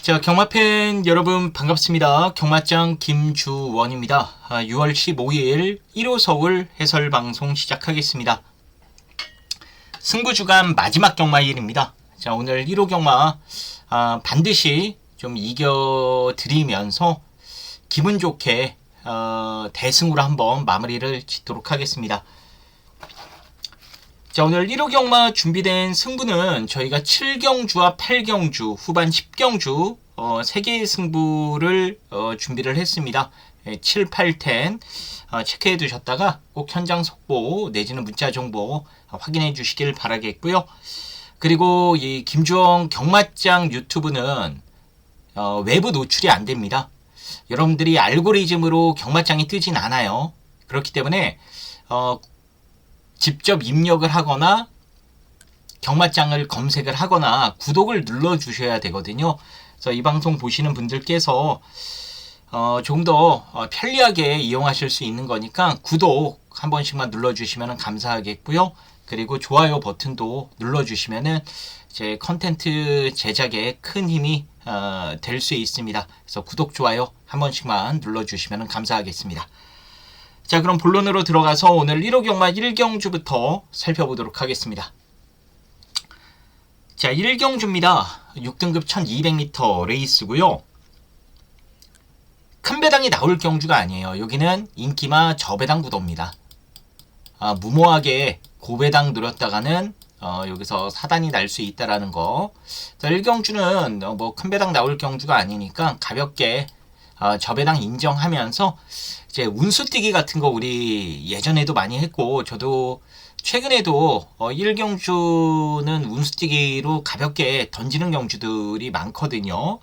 자, 경마팬 여러분 반갑습니다. 경마장 김주원입니다. 6월 15일 1호 서울 해설 방송 시작하겠습니다. 승부주간 마지막 경마일입니다. 자, 오늘 1호 경마 반드시 좀 이겨드리면서 기분 좋게 대승으로 한번 마무리를 짓도록 하겠습니다. 자, 오늘 1호 경마 준비된 승부는 저희가 7경주와 8경주, 후반 10경주 3개의 승부를 준비를 했습니다. 7, 8, 10 체크해 두셨다가 꼭 현장 속보 내지는 문자 정보 확인해 주시길 바라겠고요. 그리고 이 김주원 경마장 유튜브는 외부 노출이 안 됩니다. 여러분들이 알고리즘으로 경마장이 뜨진 않아요. 그렇기 때문에 직접 입력을 하거나 경마장을 검색을 하거나 구독을 눌러주셔야 되거든요. 그래서 이 방송 보시는 분들께서 조금 더 편리하게 이용하실 수 있는 거니까 구독 한 번씩만 눌러주시면 감사하겠고요. 그리고 좋아요 버튼도 눌러주시면 제 컨텐츠 제작에 큰 힘이 될 수 있습니다. 그래서 구독, 좋아요 한 번씩만 눌러주시면 감사하겠습니다. 자, 그럼 본론으로 들어가서 오늘 1호 경마 1경주부터 살펴보도록 하겠습니다. 자, 1경주입니다. 6등급 1200m 레이스고요. 큰 배당이 나올 경주가 아니에요. 여기는 인기마 저배당 구도입니다. 무모하게 고배당 노렸다가는 여기서 사단이 날 수 있다라는 거. 자, 1경주는 뭐 큰 배당 나올 경주가 아니니까 가볍게 저배당 인정하면서 이제 운수뛰기 같은 거 우리 예전에도 많이 했고, 저도 최근에도 1경주는 운수뛰기로 가볍게 던지는 경주들이 많거든요.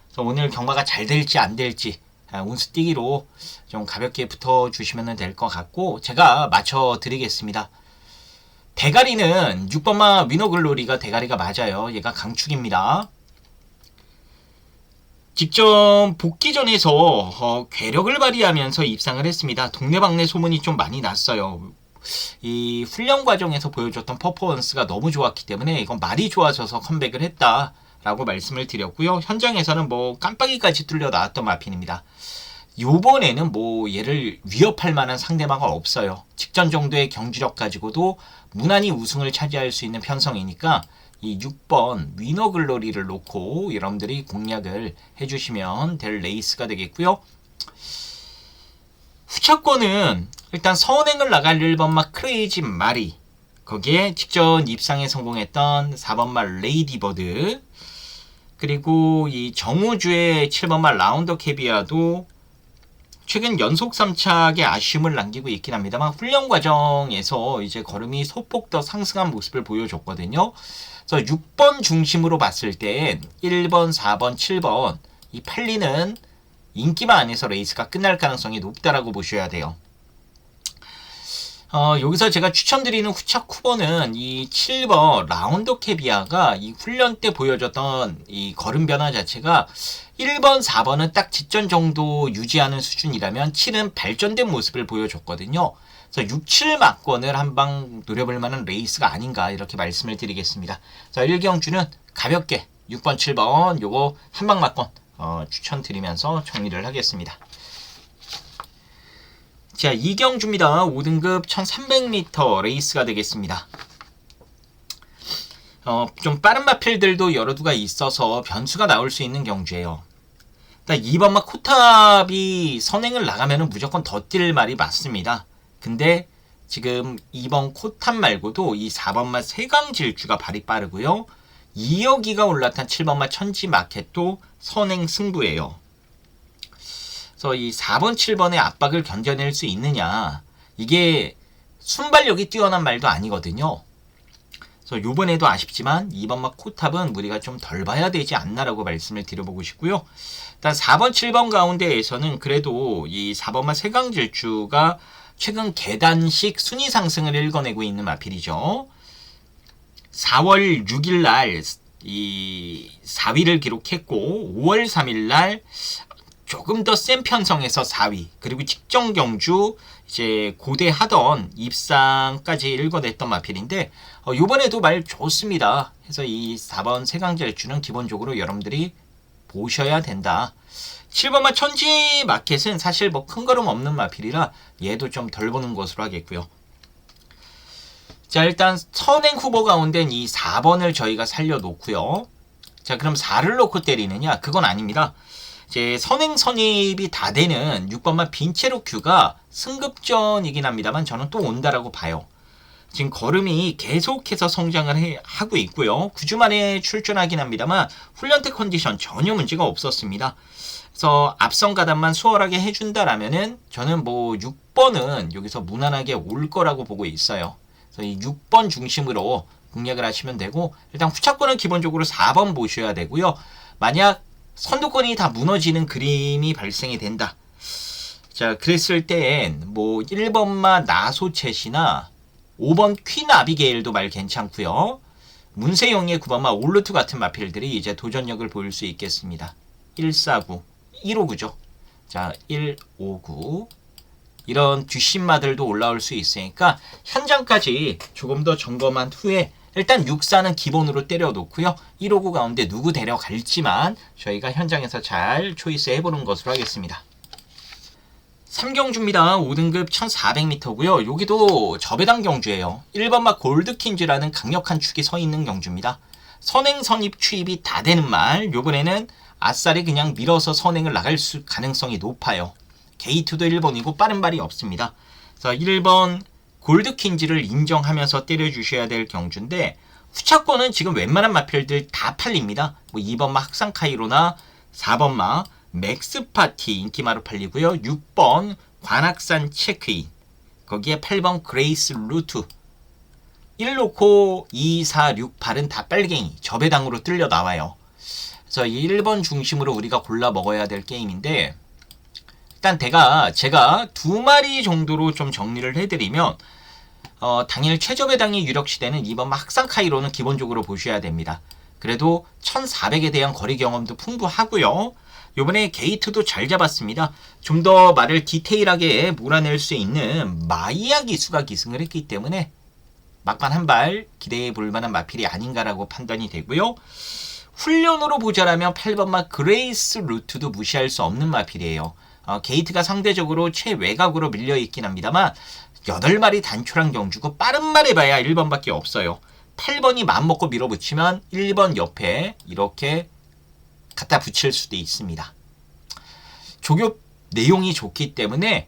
그래서 오늘 경마가 잘 될지 안 될지 운수뛰기로 좀 가볍게 붙어주시면 될 것 같고, 제가 맞춰드리겠습니다. 대가리는 6번마 위너글로리가 대가리가 맞아요. 얘가 강축입니다. 직접 복귀전에서 괴력을 발휘하면서 입상을 했습니다. 동네방네 소문이 좀 많이 났어요. 이 훈련 과정에서 보여줬던 퍼포먼스가 너무 좋았기 때문에 이건 말이 좋아져서 컴백을 했다라고 말씀을 드렸고요. 현장에서는 뭐 깜빡이까지 뚫려 나왔던 마핀입니다. 요번에는 뭐 얘를 위협할 만한 상대마가 없어요. 직전 정도의 경주력 가지고도 무난히 우승을 차지할 수 있는 편성이니까 이 6번 위너글로리를 놓고 여러분들이 공략을 해주시면 될 레이스가 되겠고요. 후차권은 일단 선행을 나갈 1번마 크레이지 마리, 거기에 직전 입상에 성공했던 4번마 레이디버드, 그리고 이 정우주의 7번마 라운더 캐비아도 최근 연속 3착에 아쉬움을 남기고 있긴 합니다만 훈련 과정에서 이제 걸음이 소폭 더 상승한 모습을 보여줬거든요. 그래서 6번 중심으로 봤을 때 1번, 4번, 7번 이 팔리는 인기마 안에서 레이스가 끝날 가능성이 높다라고 보셔야 돼요. 여기서 제가 추천드리는 후착 후보는 이 7번 라운더 캐비아가 이 훈련 때 보여줬던 이 걸음 변화 자체가 1번, 4번은 딱 직전 정도 유지하는 수준이라면 7은 발전된 모습을 보여줬거든요. 그래서 6, 7 막권을 한방 노려볼 만한 레이스가 아닌가 이렇게 말씀을 드리겠습니다. 자, 1경주는 가볍게 6번, 7번 요거 한방 막권 추천드리면서 정리를 하겠습니다. 자, 2경주입니다. 5등급 1300m 레이스가 되겠습니다. 좀 빠른 마필들도 여러 두가 있어서 변수가 나올 수 있는 경주예요. 2번마 코탑이 선행을 나가면 무조건 더 뛸 말이 맞습니다. 근데 지금 2번 코탑 말고도 이 4번마 세강질주가 발이 빠르고요. 2여기가 올라탄 7번마 천지마켓도 선행 승부예요. 그래서 이 4번, 7번의 압박을 견뎌낼 수 있느냐, 이게 순발력이 뛰어난 말도 아니거든요. 그래서 요번에도 아쉽지만 2번마 코탑은 우리가 좀 덜 봐야 되지 않나라고 말씀을 드려보고 싶고요. 일단 4번, 7번 가운데에서는 그래도 이 4번마 세강질주가 최근 계단식 순위 상승을 읽어내고 있는 마필이죠. 4월 6일 날 이 4위를 기록했고 5월 3일 날 조금 더 센 편성에서 4위, 그리고 직전 경주 이제 고대하던 입상까지 읽어냈던 마필인데 요번에도 말 좋습니다. 해서 이 4번 세강질주는 기본적으로 여러분들이 보셔야 된다. 7번마 천지 마켓은 사실 뭐 큰 걸음 없는 마필이라 얘도 좀 덜 보는 것으로 하겠고요. 자, 일단 선행 후보 가운데는 이 4번을 저희가 살려놓고요. 자, 그럼 4를 놓고 때리느냐? 그건 아닙니다. 이제 선행 선입이 다 되는 6번마 빈체로 큐가 승급전이긴 합니다만 저는 또 온다라고 봐요. 지금 걸음이 계속해서 성장을 하고 있고요. 9주 만에 출전하긴 합니다만 훈련태 컨디션 전혀 문제가 없었습니다. 그래서 앞선 가담만 수월하게 해준다라면은 저는 뭐 6번은 여기서 무난하게 올 거라고 보고 있어요. 그래서 이 6번 중심으로 공략을 하시면 되고, 일단 후차권은 기본적으로 4번 보셔야 되고요. 만약 선두권이 다 무너지는 그림이 발생이 된다. 자, 그랬을 땐 뭐 1번마 나소챗이나 5번 퀸 아비게일도 말 괜찮고요. 문세영의 9번마 올루트 같은 마필들이 이제 도전력을 보일 수 있겠습니다. 149, 159죠. 자, 159. 이런 뒷심마들도 올라올 수 있으니까 현장까지 조금 더 점검한 후에 일단 64는 기본으로 때려놓고요. 159 가운데 누구 데려갈지만 저희가 현장에서 잘 초이스 해보는 것으로 하겠습니다. 3경주입니다. 5등급 1400m고요. 여기도 저배당 경주예요. 1번마 골드킨즈라는 강력한 축이 서 있는 경주입니다. 선행 선입 추입이 다 되는 말, 요번에는 아싸리 그냥 밀어서 선행을 나갈 가능성이 높아요. 게이트도 1번이고 빠른 발이 없습니다. 그래서 1번 골드킨즈를 인정하면서 때려주셔야 될 경주인데, 후차권은 지금 웬만한 마필들 다 팔립니다. 뭐 2번마 학상카이로나 4번마 맥스파티 인기마로 팔리고요. 6번 관악산 체크인, 거기에 8번 그레이스 루트, 1 놓고 2, 4, 6, 8은 다 빨갱이 저배당으로 뚫려 나와요. 그래서 1번 중심으로 우리가 골라 먹어야 될 게임인데, 일단 제가 2마리 정도로 좀 정리를 해드리면, 당일 최저배당이 유력시되는 2번 학상카이로는 기본적으로 보셔야 됩니다. 그래도 1400에 대한 거리 경험도 풍부하고요. 요번에 게이트도 잘 잡았습니다. 좀 더 말을 디테일하게 몰아낼 수 있는 마이야 기수가 기승을 했기 때문에 막판 한 발 기대해 볼 만한 마필이 아닌가라고 판단이 되고요. 훈련으로 보자라면 8번마 그레이스 루트도 무시할 수 없는 마필이에요. 게이트가 상대적으로 최외곽으로 밀려있긴 합니다만 8마리 단촐한 경주고 빠른 말 해봐야 1번밖에 없어요. 8번이 마음먹고 밀어붙이면 1번 옆에 이렇게 갖다 붙일 수도 있습니다. 조교 내용이 좋기 때문에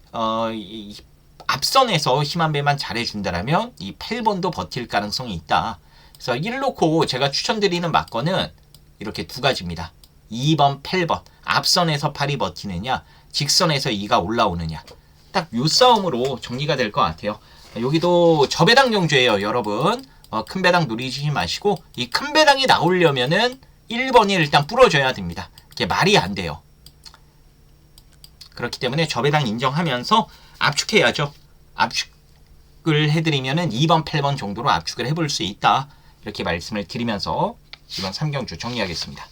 앞선에서 힘 한 배만 잘해준다라면 이 8번도 버틸 가능성이 있다. 그래서 1 놓고 제가 추천드리는 막건은 이렇게 두 가지입니다. 2번, 8번. 앞선에서 8이 버티느냐, 직선에서 2가 올라오느냐. 딱 요 싸움으로 정리가 될 것 같아요. 여기도 저배당 경주예요, 여러분. 큰 배당 노리지 마시고, 이 큰 배당이 나오려면은 1번이 일단 부러져야 됩니다. 이게 말이 안 돼요. 그렇기 때문에 저배당 인정하면서 압축해야죠. 압축을 해드리면은 2번, 8번 정도로 압축을 해볼 수 있다. 이렇게 말씀을 드리면서 이번 3경주 정리하겠습니다.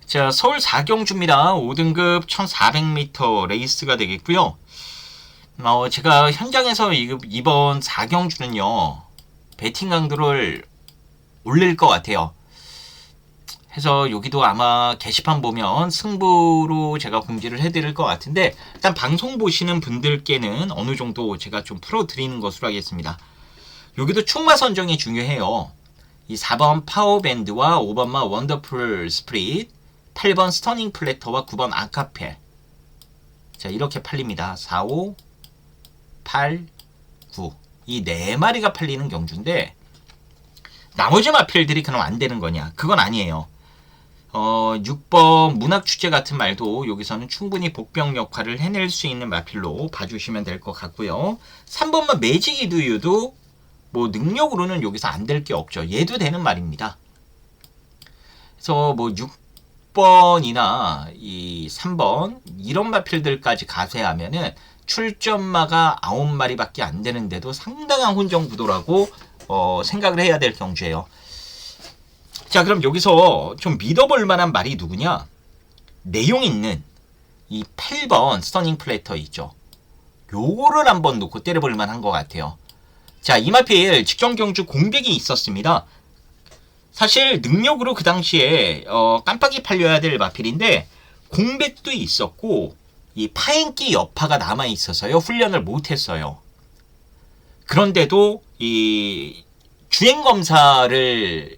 자, 서울 4경주입니다. 5등급 1400m 레이스가 되겠고요. 제가 현장에서 이번 4경주는요, 배팅 강도를 올릴 것 같아요. 해서 여기도 아마 게시판 보면 승부로 제가 공지를 해드릴 것 같은데, 일단 방송 보시는 분들께는 어느 정도 제가 좀 풀어드리는 것으로 하겠습니다. 여기도 축마 선정이 중요해요. 이 4번 파워밴드와 5번마 원더풀 스프릿, 8번 스터닝 플래터와 9번 아카펠. 자, 이렇게 팔립니다. 4, 5, 8, 9. 이 4마리가 팔리는 경주인데, 나머지 마필들이 그럼 안 되는 거냐? 그건 아니에요. 6번 문학축제 같은 말도 여기서는 충분히 복병 역할을 해낼 수 있는 마필로 봐주시면 될 것 같고요. 3번만 매직 이두유도 뭐 능력으로는 여기서 안 될 게 없죠. 얘도 되는 말입니다. 그래서 뭐 6번이나 이 3번 이런 마필들까지 가세하면은 출전마가 9마리밖에 안 되는데도 상당한 혼정 구도라고 생각을 해야 될 경주예요. 자, 그럼 여기서 좀 믿어볼 만한 말이 누구냐? 내용 있는 이 8번 스터닝 플래터 있죠. 요거를 한번 놓고 때려볼 만한 것 같아요. 자, 이 마필 직전 경주 공백이 있었습니다. 사실 능력으로 그 당시에 깜빡이 팔려야 될 마필인데 공백도 있었고 이 파행기 여파가 남아 있어서요 훈련을 못했어요. 그런데도 이 주행 검사를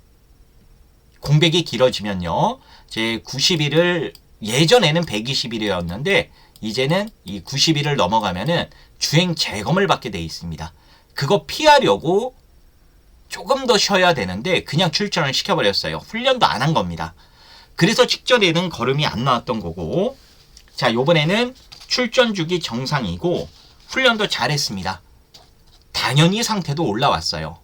공백이 길어지면요 제 90일을 예전에는 120일이었는데 이제는 이 90일을 넘어가면은 주행 재검을 받게 돼 있습니다. 그거 피하려고 조금 더 쉬어야 되는데 그냥 출전을 시켜버렸어요. 훈련도 안 한 겁니다. 그래서 직전에는 걸음이 안 나왔던 거고, 자 요번에는 출전 주기 정상이고 훈련도 잘했습니다. 당연히 상태도 올라왔어요.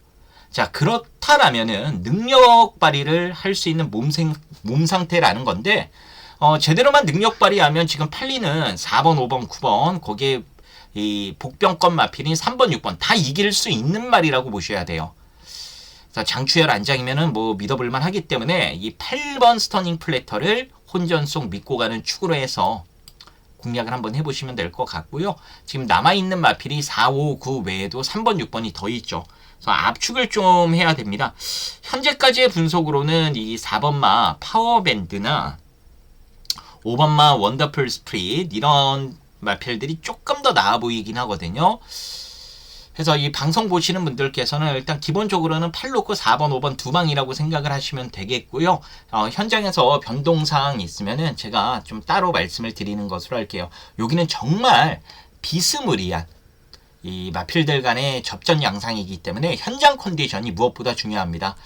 자 그렇다라면은 능력 발휘를 할 수 있는 몸 상태라는 건데 제대로만 능력 발휘하면 지금 팔리는 4번, 5번, 9번 거기에 이 복병권 마필인 3번, 6번 다 이길 수 있는 말이라고 보셔야 돼요. 자, 장추열 안장이면은 뭐 믿어볼만 하기 때문에 이 8번 스터닝 플래터를 혼전속 믿고 가는 축으로 해서 공략을 한번 해보시면 될 것 같고요. 지금 남아있는 마필이 4, 5, 9 외에도 3번, 6번이 더 있죠. 그래서 압축을 좀 해야 됩니다. 현재까지의 분석으로는 이 4번마 파워밴드나 5번마 원더풀 스프릿 이런 마필들이 조금 더 나아 보이긴 하거든요. 그래서 이 방송 보시는 분들께서는 일단 기본적으로는 8로크 4번, 5번 두 방이라고 생각을 하시면 되겠고요. 현장에서 변동사항이 있으면은 제가 좀 따로 말씀을 드리는 것으로 할게요. 여기는 정말 비스무리한 이 마필들 간의 접전 양상이기 때문에 현장 컨디션이 무엇보다 중요합니다.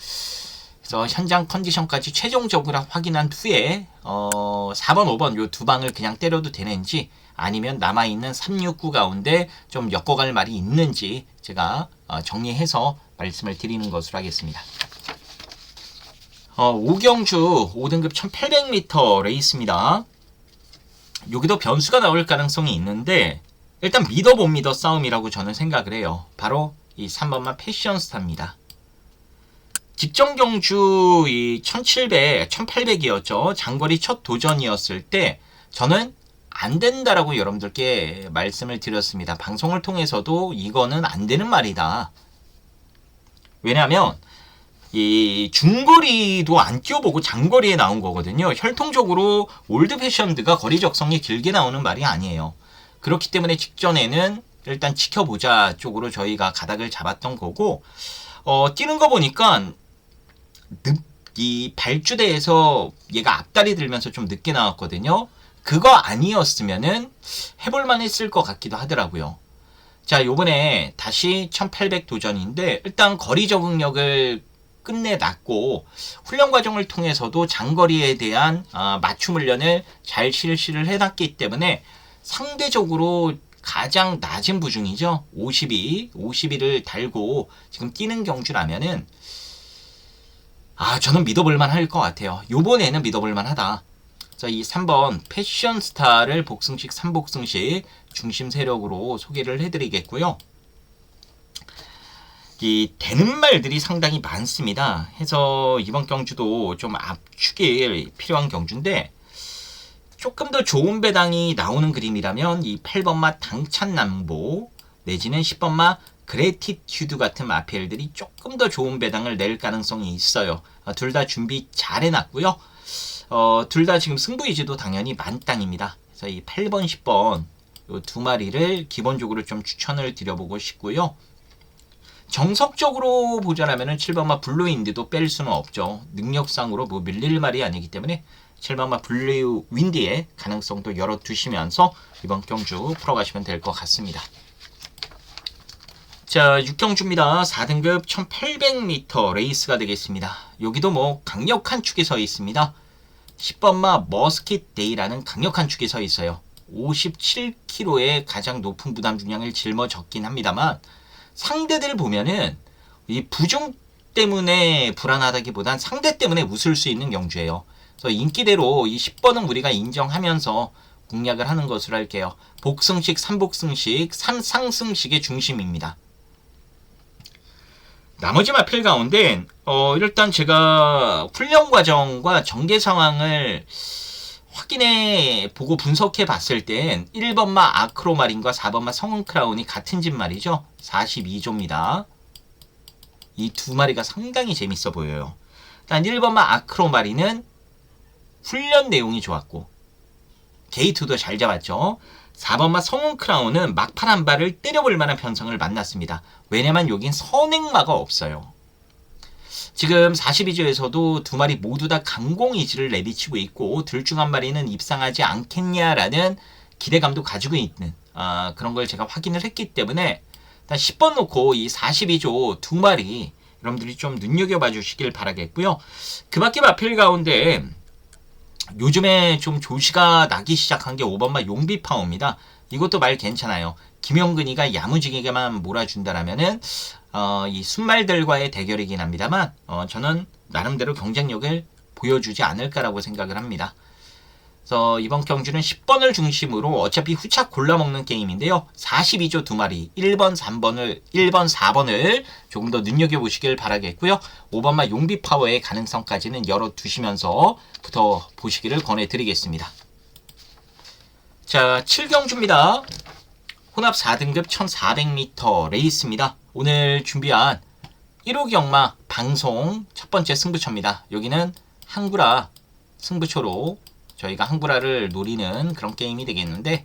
그래서 현장 컨디션까지 최종적으로 확인한 후에 4번, 5번 요 두 방을 그냥 때려도 되는지 아니면 남아있는 3, 6, 9 가운데 좀 엮어갈 말이 있는지 제가 정리해서 말씀을 드리는 것으로 하겠습니다. 오경주 5등급 1800m 레이스입니다. 여기도 변수가 나올 가능성이 있는데 일단 믿어봅니다 싸움이라고 저는 생각을 해요. 바로 이 3번만 패션스타입니다. 직전 경주 이 1700, 1800이었죠. 장거리 첫 도전이었을 때 저는 안 된다라고 여러분들께 말씀을 드렸습니다. 방송을 통해서도 이거는 안 되는 말이다. 왜냐하면 이 중거리도 안 뛰어보고 장거리에 나온 거거든요. 혈통적으로 올드 패션드가 거리 적성이 길게 나오는 말이 아니에요. 그렇기 때문에 직전에는 일단 지켜보자 쪽으로 저희가 가닥을 잡았던 거고 뛰는 거 보니까 이 발주대에서 얘가 앞다리 들면서 좀 늦게 나왔거든요. 그거 아니었으면은 해볼만 했을 것 같기도 하더라고요. 자, 요번에 다시 1800 도전인데 일단 거리 적응력을 끝내놨고 훈련 과정을 통해서도 장거리에 대한 맞춤 훈련을 잘 실시를 해놨기 때문에 상대적으로 가장 낮은 부중이죠. 52를 달고 지금 뛰는 경주라면은 저는 믿어볼만 할 것 같아요. 요번에는 믿어볼만 하다. 자, 이 3번 패션스타를 복승식 3복승식 중심 세력으로 소개를 해드리겠고요. 이 되는 말들이 상당히 많습니다. 해서 이번 경주도 좀 압축이 필요한 경주인데 조금 더 좋은 배당이 나오는 그림이라면 이 8번마 당찬남보 내지는 10번마 그래티튜드 같은 마필들이 조금 더 좋은 배당을 낼 가능성이 있어요. 둘 다 준비 잘 해놨고요. 둘 다 지금 승부이지도 당연히 만땅입니다. 그래서 이 8번, 10번 이 두 마리를 기본적으로 좀 추천을 드려보고 싶고요. 정석적으로 보자라면은 7번마 블루윈드도 뺄 수는 없죠. 능력상으로 뭐 밀릴 말이 아니기 때문에 7번마 블루윈드의 가능성도 열어두시면서 이번 경주 풀어가시면 될 것 같습니다. 자, 6경주입니다. 4등급 1800m 레이스가 되겠습니다. 여기도 뭐 강력한 축이 서 있습니다. 10번마 머스킷 데이라는 강력한 축이 서 있어요. 57kg의 가장 높은 부담 중량을 짊어졌긴 합니다만 상대들 보면은 이 부중 때문에 불안하다기보단 상대 때문에 웃을 수 있는 경주예요. 그래서 인기대로 이 10번은 우리가 인정하면서 공략을 하는 것으로 할게요. 복승식, 3복승식, 3상승식의 중심입니다. 나머지 마필 가운데 일단 제가 훈련 과정과 전개 상황을 확인해 보고 분석해 봤을 땐 1번마 아크로마린과 4번마 성은크라운이 같은 집 말이죠. 42조입니다. 이 두 마리가 상당히 재밌어 보여요. 일단 1번마 아크로마리는 훈련 내용이 좋았고 게이트도 잘 잡았죠. 4번마 성운크라운은 막판 한 발을 때려볼 만한 편성을 만났습니다. 왜냐면 여긴 선행마가 없어요. 지금 42조에서도 두 마리 모두 다 강공 이지를 내비치고 있고 둘 중 한 마리는 입상하지 않겠냐라는 기대감도 가지고 있는 그런 걸 제가 확인을 했기 때문에 일단 10번 놓고 이 42조 두 마리 여러분들이 좀 눈여겨봐 주시길 바라겠고요. 그 밖에 마필 가운데 요즘에 좀 조시가 나기 시작한 게 5번마 용비파워입니다. 이것도 말 괜찮아요. 김용근이가 야무지게만 몰아준다라면은 이 순말들과의 대결이긴 합니다만 저는 나름대로 경쟁력을 보여주지 않을까라고 생각을 합니다. 그래서 이번 경주는 10번을 중심으로 어차피 후착 골라먹는 게임인데요. 42조 두 마리 1번 4번을 조금 더 눈여겨보시길 바라겠고요. 5번마 용비파워의 가능성까지는 열어두시면서 부터 보시기를 권해드리겠습니다. 자, 7경주입니다. 혼합 4등급 1400m 레이스입니다. 오늘 준비한 1호 경마 방송 첫 번째 승부처입니다. 여기는 항구라 승부처로 저희가 항구라를 노리는 그런 게임이 되겠는데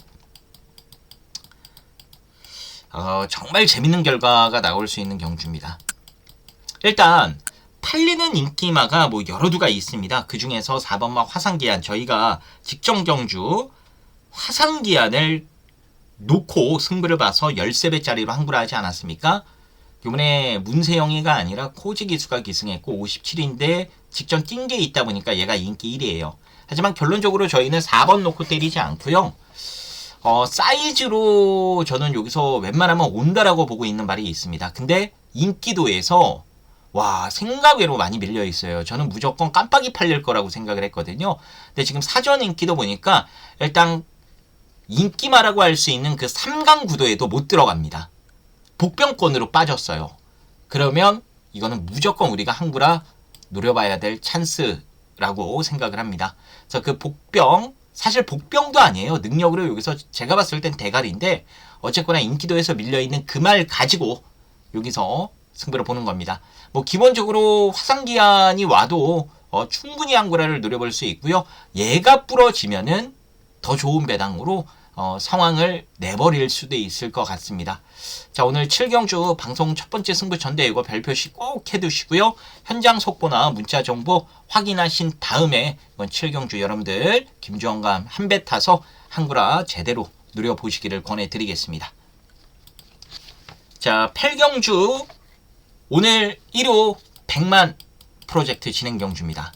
정말 재밌는 결과가 나올 수 있는 경주입니다. 일단 팔리는 인기마가 뭐 여러 두가 있습니다. 그 중에서 4번마 화상기한 저희가 직전 경주 화상기한을 놓고 승부를 봐서 13배짜리로 항구라 하지 않았습니까? 이번에 문세영이가 아니라 코지기수가 기승했고 57인데 직전 뛴 게 있다 보니까 얘가 인기 1위에요. 하지만 결론적으로 저희는 4번 놓고 때리지 않고요. 사이즈로 저는 여기서 웬만하면 온다라고 보고 있는 말이 있습니다. 근데 인기도에서 와 생각외로 많이 밀려 있어요. 저는 무조건 깜빡이 팔릴 거라고 생각을 했거든요. 근데 지금 사전 인기도 보니까 일단 인기마라고 할 수 있는 그 3강 구도에도 못 들어갑니다. 복병권으로 빠졌어요. 그러면 이거는 무조건 우리가 항구라 노려봐야 될 찬스라고 생각을 합니다. 그래서 그 복병, 사실 복병도 아니에요. 능력으로 여기서 제가 봤을 땐 대가리인데 어쨌거나 인기도에서 밀려있는 그 말 가지고 여기서 승부를 보는 겁니다. 뭐 기본적으로 화상기한이 와도 충분히 항구라를 노려볼 수 있고요. 얘가 부러지면은 더 좋은 배당으로 상황을 내버릴 수도 있을 것 같습니다. 자, 오늘 7경주 방송 첫 번째 승부처인데 이거 별표시 꼭 해두시고요. 현장 속보나 문자 정보 확인하신 다음에 이번 7경주 여러분들 김주원과 한 배 타서 항구라 제대로 누려보시기를 권해드리겠습니다. 자, 8경주 오늘 1호 100만 프로젝트 진행 경주입니다.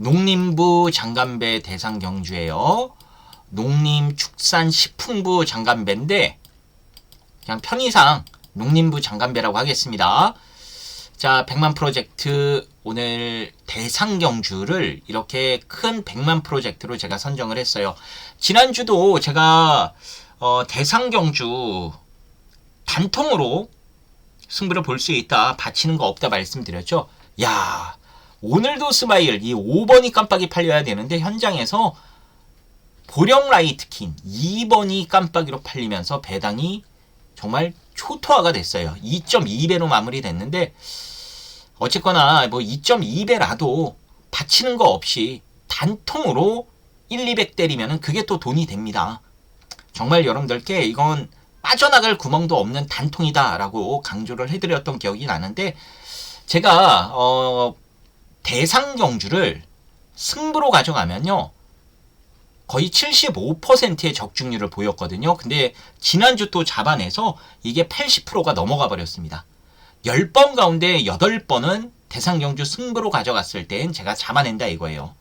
농림부 장간배 대상 경주예요. 농림축산식품부 장간배인데 그냥 편의상 농림부 장간배라고 하겠습니다. 자, 100만 프로젝트 오늘 대상 경주를 이렇게 큰 100만 프로젝트로 제가 선정을 했어요. 지난주도 제가 대상 경주 단통으로 승부를 볼 수 있다, 바치는 거 없다 말씀드렸죠. 야, 오늘도 스마일 이 5번이 깜빡이 팔려야 되는데 현장에서 보령 라이트킨 2번이 깜빡이로 팔리면서 배당이 정말 초토화가 됐어요. 2.2배로 마무리됐는데 어쨌거나 뭐 2.2배라도 바치는 거 없이 단통으로 1, 200 때리면 그게 또 돈이 됩니다. 정말 여러분들께 이건 빠져나갈 구멍도 없는 단통이다라고 강조를 해드렸던 기억이 나는데 제가 대상 경주를 승부로 가져가면요 거의 75%의 적중률을 보였거든요. 근데 지난주 또 잡아내서 이게 80%가 넘어가 버렸습니다. 10번 가운데 8번은 대상 경주 승부로 가져갔을 땐 제가 잡아낸다 이거예요.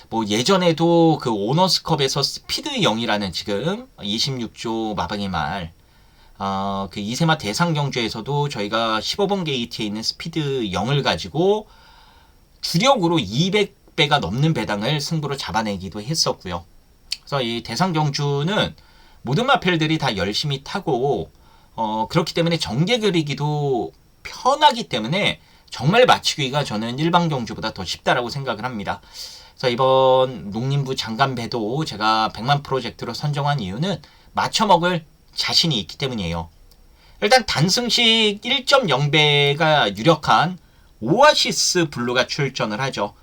뭐 예전에도 그 오너스컵에서 스피드 0이라는 지금 26조 마방의 말 그 이세마 대상 경주에서도 저희가 15번 게이트에 있는 스피드 0을 가지고 주력으로 200배가 넘는 배당을 승부로 잡아내기도 했었고요. 그래서 이 대상 경주는 모든 마필들이 다 열심히 타고 그렇기 때문에 전개 그리기도 편하기 때문에 정말 맞추기가 저는 일반 경주보다 더 쉽다라고 생각을 합니다. 그래서 이번 농림부 장간배도 제가 100만 프로젝트로 선정한 이유는 맞춰먹을 자신이 있기 때문이에요. 일단 단승식 1.0배가 유력한 오아시스 블루가 출전을 하죠.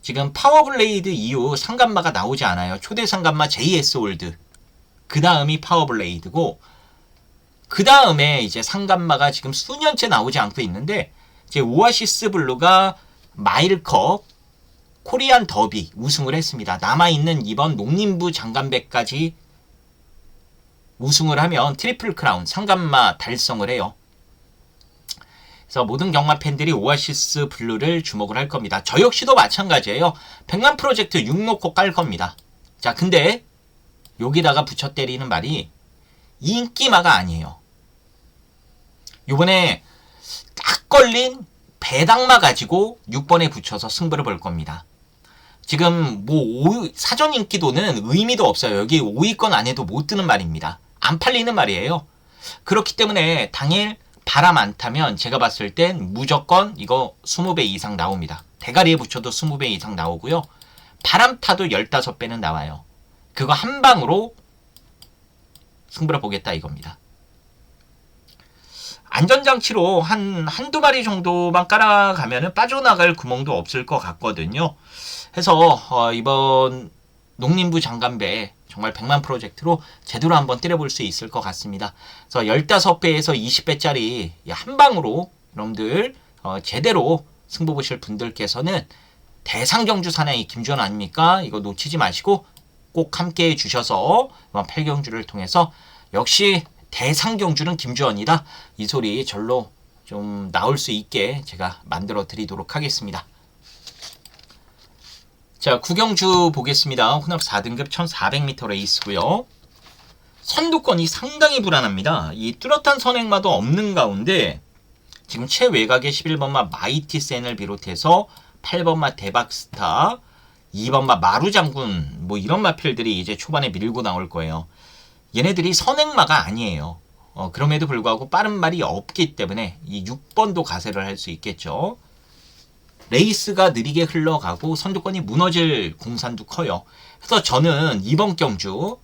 지금 파워블레이드 이후 상간마가 나오지 않아요. 초대 상간마 JS 올드. 그 다음이 파워블레이드고, 그 다음에 이제 상간마가 지금 수년째 나오지 않고 있는데, 이제 오아시스 블루가 마일컵, 코리안 더비 우승을 했습니다. 남아있는 이번 농림부 장간배까지 우승을 하면 트리플 크라운 상간마 달성을 해요. 그래서 모든 경마 팬들이 오아시스 블루를 주목을 할 겁니다. 저 역시도 마찬가지예요. 100만 프로젝트 6 놓고 깔 겁니다. 자, 근데 여기다가 붙여 때리는 말이 인기마가 아니에요. 요번에 딱 걸린 배당마 가지고 6번에 붙여서 승부를 볼 겁니다. 지금 뭐 사전 인기도는 의미도 없어요. 여기 5위권 안에도 못 드는 말입니다. 안 팔리는 말이에요. 그렇기 때문에 당일 바람 안 타면 제가 봤을 땐 무조건 이거 20배 이상 나옵니다. 대가리에 붙여도 20배 이상 나오고요. 바람 타도 15배는 나와요. 그거 한 방으로 승부를 보겠다 이겁니다. 안전장치로 한두 마리 정도만 깔아가면 빠져나갈 구멍도 없을 것 같거든요. 해서 이번 농림부 장간배 정말 100만 프로젝트로 제대로 한번 때려볼 수 있을 것 같습니다. 그래서 15배에서 20배짜리 한 방으로 여러분들 제대로 승부 보실 분들께서는 대상경주 사나이 김주원 아닙니까? 이거 놓치지 마시고 꼭 함께 해주셔서 이번 8경주를 통해서 역시 대상경주는 김주원이다. 이 소리 절로 좀 나올 수 있게 제가 만들어 드리도록 하겠습니다. 자, 구경주 보겠습니다. 혼합 4등급 1400m 레이스고요. 선두권이 상당히 불안합니다. 이 뚜렷한 선행마도 없는 가운데 지금 최외곽의 11번마 마이티센을 비롯해서 8번마 대박스타, 2번마 마루장군 뭐 이런 마필들이 이제 초반에 밀고 나올 거예요. 얘네들이 선행마가 아니에요. 그럼에도 불구하고 빠른 말이 없기 때문에 이 6번도 가세를 할 수 있겠죠. 레이스가 느리게 흘러가고 선두권이 무너질 공산도 커요. 그래서 저는 이번 경주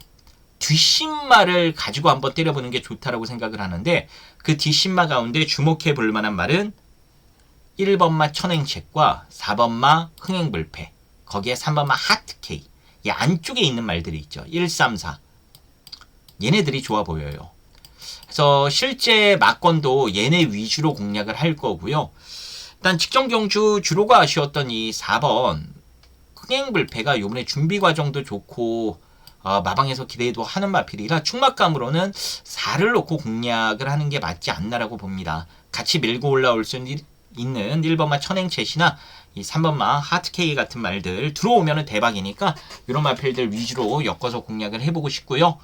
뒷신마를 가지고 한번 때려보는 게 좋다라고 생각을 하는데, 그 뒷신마 가운데 주목해 볼 만한 말은 1번마 천행책과 4번마 흥행불패, 거기에 3번마 하트케이, 이 안쪽에 있는 말들이 있죠. 134. 얘네들이 좋아 보여요. 그래서 실제 막건도 얘네 위주로 공략을 할 거고요. 일단 직전 경주 주로가 아쉬웠던 이 4번 흥행불패가 요번에 준비 과정도 좋고 마방에서 기대도 하는 마필이라 충막감으로는 4를 놓고 공략을 하는 게 맞지 않나라고 봅니다. 같이 밀고 올라올 수 있는 1번마 천행채시나 이 3번마 하트케이 같은 말들 들어오면 대박이니까 이런 마필들 위주로 엮어서 공략을 해보고 싶고요.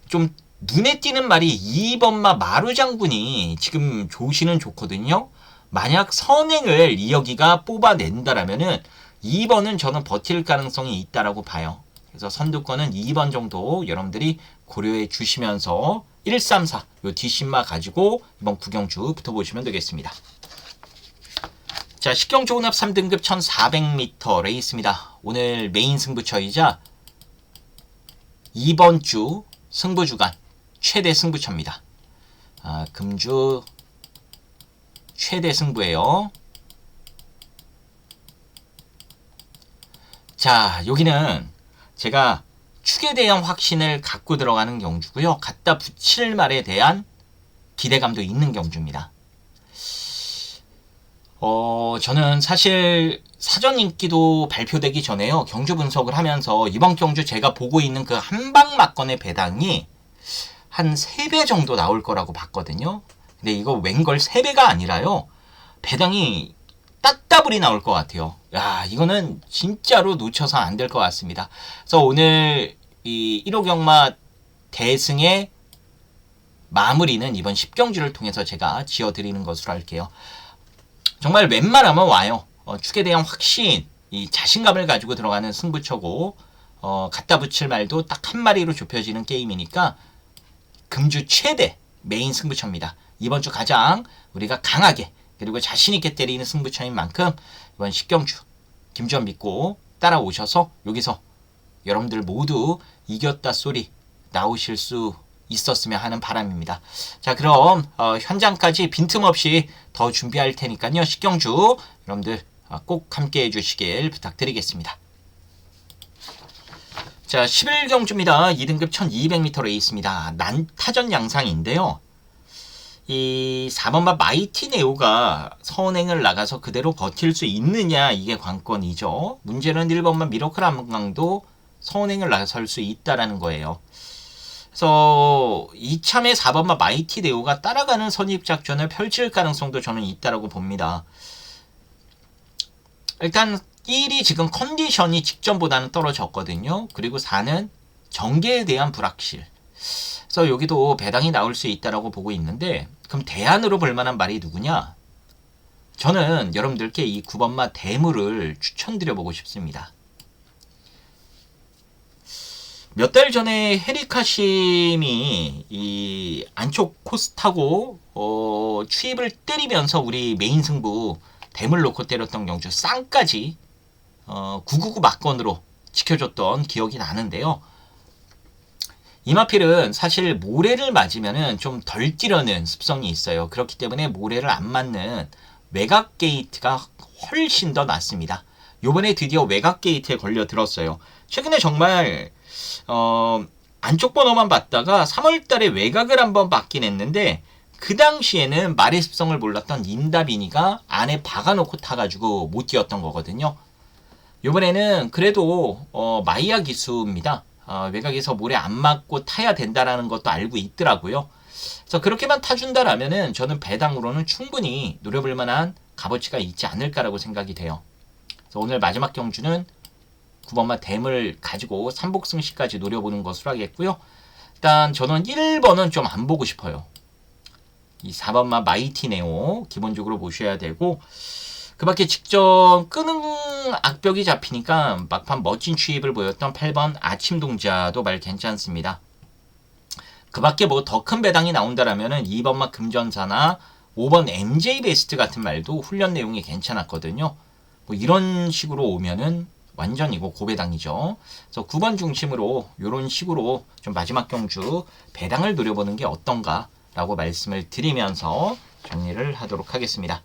좀 눈에 띄는 말이 2번마 마루장군이 지금 조시는 좋거든요. 만약 선행을 이여기가 뽑아낸다라면은 2번은 저는 버틸 가능성이 있다라고 봐요. 그래서 선두권은 2번 정도 여러분들이 고려해 주시면서 134 요 뒷신마 가지고 이번 구경주 붙어보시면 되겠습니다. 자, 식경주 혼합 3등급 1400m 레이스입니다. 오늘 메인 승부처이자 이번 주 승부주간 최대 승부처입니다. 금주 최대 승부예요. 자, 여기는 제가 축에 대한 확신을 갖고 들어가는 경주고요. 갖다 붙일 말에 대한 기대감도 있는 경주입니다. 저는 사실 사전 인기도 발표되기 전에요. 경주 분석을 하면서 이번 경주 제가 보고 있는 그 한방 막건의 배당이 한 3배 정도 나올 거라고 봤거든요. 근데 이거 웬걸 3배가 아니라요. 배당이 따따블이 나올 것 같아요. 야, 이거는 진짜로 놓쳐서 안 될 것 같습니다. 그래서 오늘 이 1호 경마 대승의 마무리는 이번 10경주를 통해서 제가 지어드리는 것으로 할게요. 정말 웬만하면 와요. 축에 대한 확신, 이 자신감을 가지고 들어가는 승부처고, 갖다 붙일 말도 딱 한 마리로 좁혀지는 게임이니까 금주 최대 메인 승부처입니다. 이번 주 가장 우리가 강하게 그리고 자신있게 때리는 승부처인 만큼 이번 10경주 김주원 믿고 따라오셔서 여기서 여러분들 모두 이겼다 소리 나오실 수 있었으면 하는 바람입니다. 자, 그럼 현장까지 빈틈없이 더 준비할 테니까요. 10경주 여러분들 꼭 함께 해주시길 부탁드리겠습니다. 자, 11경주입니다. 2등급 1200m 레이스입니다. 난타전 양상인데요. 이 4번마 마이티 네오가 선행을 나가서 그대로 버틸 수 있느냐, 이게 관건이죠. 문제는 1번마 미러클 한강도 선행을 나설 수 있다라는 거예요. 그래서 이참에 4번마 마이티 네오가 따라가는 선입작전을 펼칠 가능성도 저는 있다라고 봅니다. 일단 1이 지금 컨디션이 직전보다는 떨어졌거든요. 그리고 4는 전개에 대한 불확실. 그래서 여기도 배당이 나올 수 있다라고 보고 있는데, 그럼 대안으로 볼 만한 말이 누구냐? 저는 여러분들께 이 9번마 대무를 추천드려보고 싶습니다. 몇 달 전에 헤리카심이 이 안쪽 코스 타고 추입을 때리면서 우리 메인 승부 대물 놓고 때렸던 경주 쌍까지 999 막건으로 지켜줬던 기억이 나는데요. 이마필은 사실 모래를 맞으면은 좀 덜 뛰려는 습성이 있어요. 그렇기 때문에 모래를 안 맞는 외곽 게이트가 훨씬 더 낫습니다. 요번에 드디어 외곽 게이트에 걸려 들었어요. 최근에 정말 안쪽 번호만 봤다가 3월달에 외곽을 한번 받긴 했는데, 그 당시에는 말의 습성을 몰랐던 인다비니가 안에 박아놓고 타가지고 못 뛰었던 거거든요. 요번에는 그래도 마이야 기수입니다. 외곽에서 모래 안 맞고 타야 된다라는 것도 알고 있더라고요. 그래서 그렇게만 타준다라면은 저는 배당으로는 충분히 노려볼 만한 값어치가 있지 않을까라고 생각이 돼요. 그래서 오늘 마지막 경주는 9번마 댐을 가지고 3복승시까지 노려보는 것으로 하겠고요. 일단 저는 1번은 좀 안 보고 싶어요. 이 4번마 마이티 네오 기본적으로 보셔야 되고, 그 밖에 직전 끄는 악벽이 잡히니까 막판 멋진 추입을 보였던 8번 아침 동자도 말 괜찮습니다. 그 밖에 뭐 더 큰 배당이 나온다라면은 2번마 금전사나 5번 MJ 베스트 같은 말도 훈련 내용이 괜찮았거든요. 뭐 이런 식으로 오면은 완전 이거 고배당이죠. 그래서 9번 중심으로 이런 식으로 좀 마지막 경주 배당을 노려보는 게 어떤가라고 말씀을 드리면서 정리를 하도록 하겠습니다.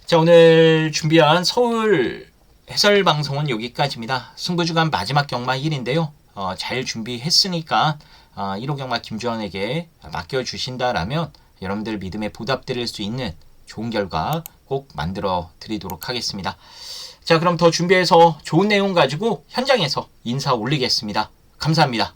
자, 오늘 준비한 서울 해설 방송은 여기까지입니다. 승부주간 마지막 경마 1인데요. 잘 준비했으니까 1호 경마 김주환에게 맡겨주신다라면 여러분들 믿음에 보답드릴 수 있는 좋은 결과 꼭 만들어 드리도록 하겠습니다. 자, 그럼 더 준비해서 좋은 내용 가지고 현장에서 인사 올리겠습니다. 감사합니다.